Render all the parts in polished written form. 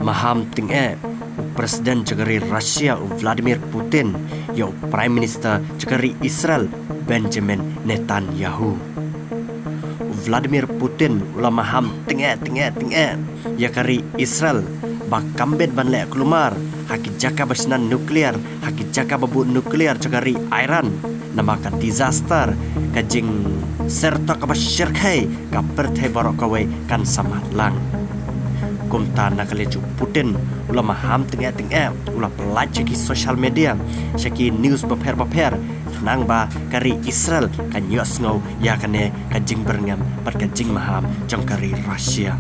Maham ting'e Presiden cakari Rusia Vladimir Putin yo Prime Minister cakari Israel Benjamin Netanyahu. Vladimir Putin ulah maham ting'e ya kari Israel bakambet banle kelumar haki jaka basnan nuklear haki jaka babu nuklear cakari Iran namaka disaster kajing serta kabasyirkai kapertai barok kawai kan sama lang. Kumta nakaleju Putin ulah maham ting'e ulah pelaj ki social media syaki news baper nang ba kari Israel kan yos ngau ya kane kajing berngam pat kajing maham jong kari Rusia.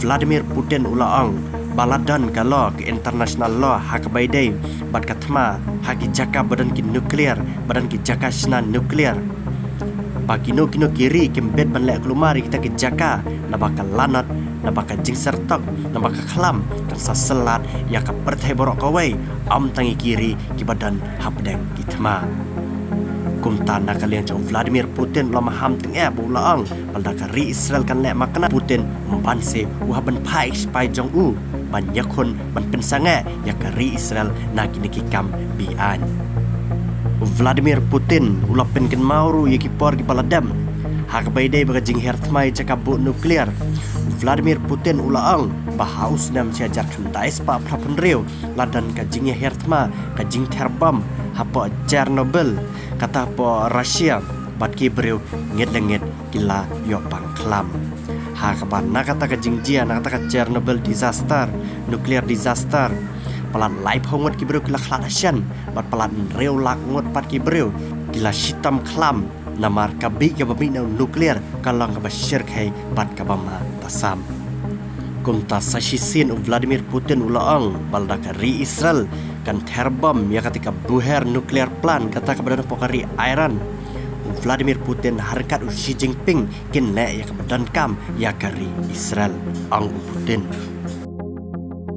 Vladimir Putin ulah ang baladan kalau ke international law hak baidai bat katma hak jaka badan ki nuklear badan ki jaka sna nuklear bakino kiri kembet banlek kelumari kita ki jaka na bakal lanat na bakal jing sertok na bakal kelam dan saselat ya ka pertai borok kawai am tangi kiri ki badan habdeng kitma kumta na kalian jauh Vladimir Putin lama ham tengah bulaang pada kari Israel kan lek makna Putin membanse wahaban pai spai jong u banyak kon ban pensange ya kari Israel na kini kam bian Vladimir Putin ulah penken mauru ya kipor ki paladam hak baidai bagajing hertmai cakabu nuklear. Vladimir Putin ulaang bahaus nam ciajar kendais pa prapun riu ladan kajingnya hertma kajing terbam hapa Chernobyl kata po Rusia batki beriu ngit gila yo pangklam hakaban nakata kajing jia nakata Chernobyl disaster nuclear disaster pelan live hongot ki beriu gila kladasyan bat pelan riu lakngot pat ki beriu gila hitam klam namar kabi ke bamina nuklear kalang kabasyir kai bat kabama tasam kumta sashisin Vladimir Putin ulaang balda kari Israel kan terbam ya ketika buher nuklear plan kata kebadan pokari Iran Vladimir Putin harkat Xi Jinping kin le ya kebadan kam ya kari Israel ang Putin